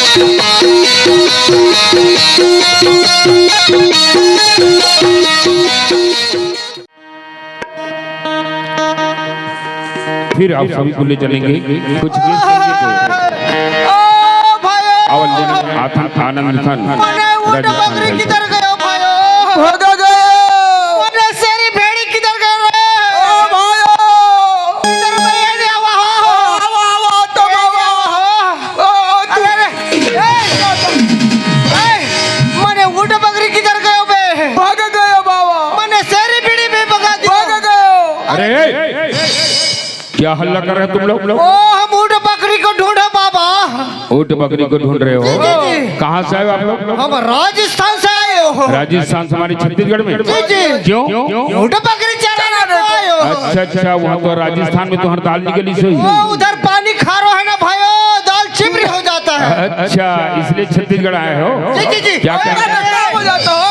फिर आप सभी को ले चलेंगे कुछ आनंद खान बकरी किधर गयो भाइयों? भागा गयो। अरे शेरी भेड़ी किधर गयो रे? ओ भाइयों किधर गए रे? आवा तो आवा। ओ अरे मने ऊंट बकरी किधर गयो बे? भाग गयो बाबा। मने शेरी भेड़ी भी भगा दी। भाग गयो। अरे क्या हल्ला कर रहे हो तुम लोग? ओ हम ऊंट बकरी को ढूंढो बाबा। ऊंट बकरी को ढूंढ रहे हो? कहाँ से आए हो आप लोग? हम राजस्थान से आए हो। राजस्थान से हमारे छत्तीसगढ़ में? क्यों? ऊंट बकरी चराने आए हो। अच्छा वहाँ तो राजस्थान में तो हड़ताल निकली सही। वो उधर पानी खारो है ना भाइयों, दाल चिपरी हो जाता है। अच्छा इसलिए छत्तीसगढ़ आए हो? जी क्या बजाता हो?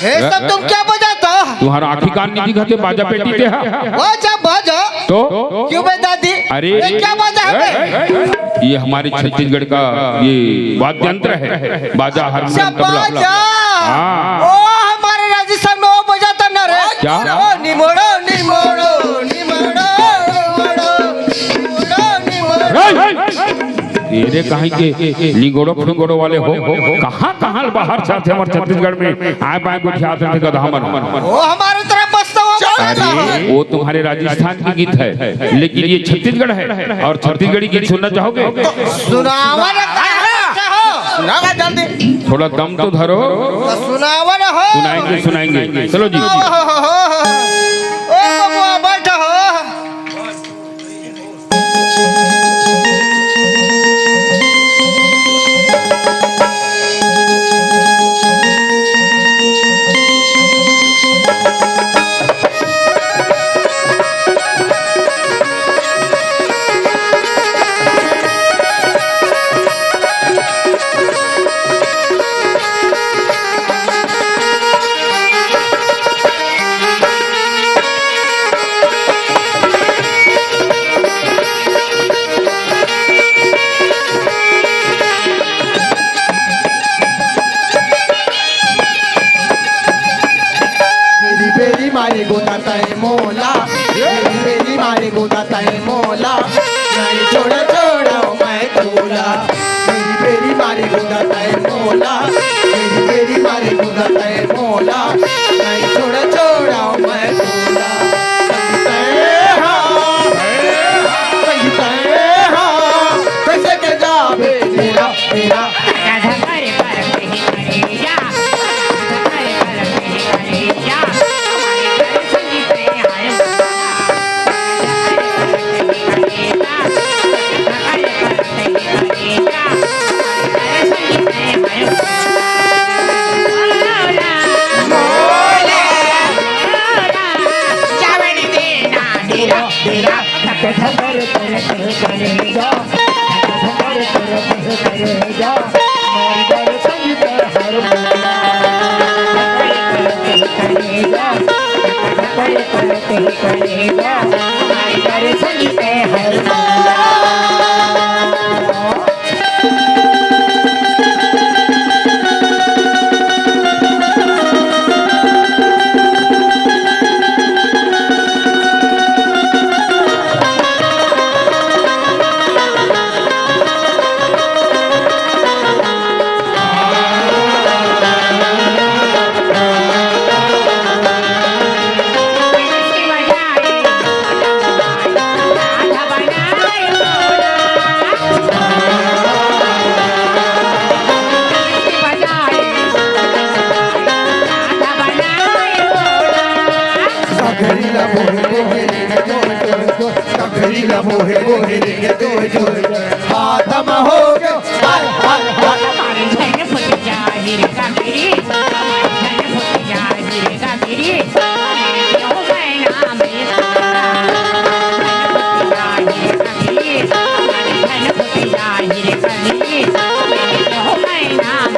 सब तुम क्या बजाता हो? तुम्हारा आँखी कान नहीं दिखाते, बाजा पेटी थे बाजा बाजा तो क्यों बे दादी? अरे क्या बाजा है? ये हमारे छत्तीसगढ़ का ये वाद्य यंत्र है, बाजा हारमोनियम तबला। ओ हमारे राजस्थान में वो बजाता ना रे? क्या? निमोड़ो निमोड़ो निमोड़ो तेरे कहीं के लिंगोड़ो फिंगोड़ो वाले हो? कहाँ बाहर से आते हमारे छत्तीसगढ़ में आए पाए कुछ आते थे गधा मन। वो हमारे तरफ बसता हुआ। अरे वो तुम्हारे राजस्थान की गीत है, लेकिन ये छत्तीसगढ़ है और छत्तीसगढ़ी गीत सुनना चाहोगे? सुनावा जल्दी। थोड़ा दम तो धरो। सुनावा हो। सुनाएंगे चलो जी। ओ बबुआ बैठो। मारे गोदाता है मोला, मेरी मारे गोदाता है मोला, नहीं छोड़ा छोड़ा मैं तोला। मेरी मारे गोदाता है मोला, मेरी मारे गोदाता है मोला, नहीं छोड़ा छोड़ा मैं तोला। कैसे के जावे तेरा तेरा मोहे मोहे लेंगे दो हाथम हो गए हमारे झन फुट जाहिर का मेरी हमारे झन फुट जाहिर का मेरी मेरे हो गए नाम झन फुट जाहिर का मेरी मेरे हो गए नाम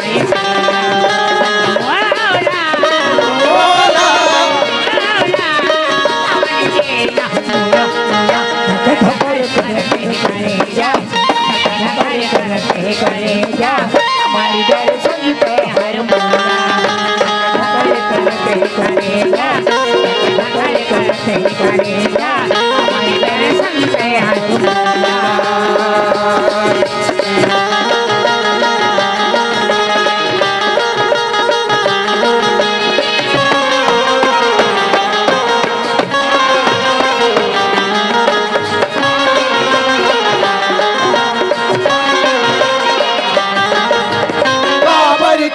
करते करेगा हमारी दर्शन पे हर मोला करते करेगा करते करेगा हमारी दर्शन पे हर मोला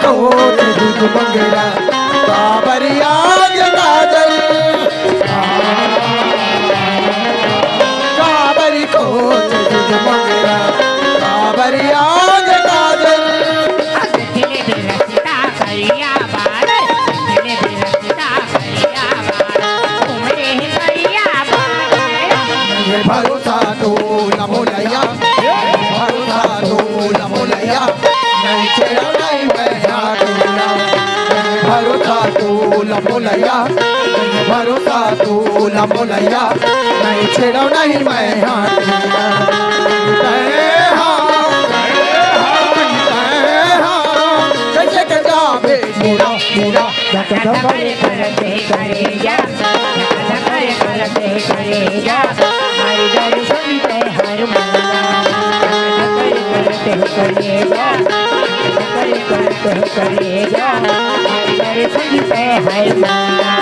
कोट दूध मंगेरा काबरिया काजल काबरी कोट दूध मंगेरा काबरिया काजल दिले बिरसता करिया बार दिले बिरसता करिया बार उमरे करिया बार भरोसा तो न मोलैया भरोसा तो न मोलैया नहीं छेड़ा नहीं मैं भरोसा तो न मोलैया भरोसा तो न मोलैया नहीं छेड़ा नहीं मैं कैसे कर जावे पूरा पूरा करते करेगा करते करेगा हमारी दर्शन पे हर मोला करते करेगा करते करेगा हमारी दर्शन पे हर मोला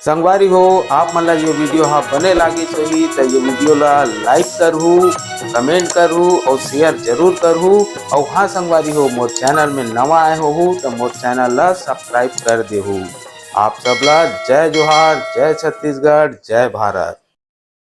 संगवारी हो आप मन ला ये वीडियो हाँ बने लागी सही तो ये वीडियो ला लाइक करहू कमेंट करहू और शेयर जरूर करहू और हाँ संगवारी हो मोर चैनल में नवा आए हो तो मोर चैनल ला सब्सक्राइब कर देहू। आप सबला जय जोहार, जय छत्तीसगढ़, जय भारत।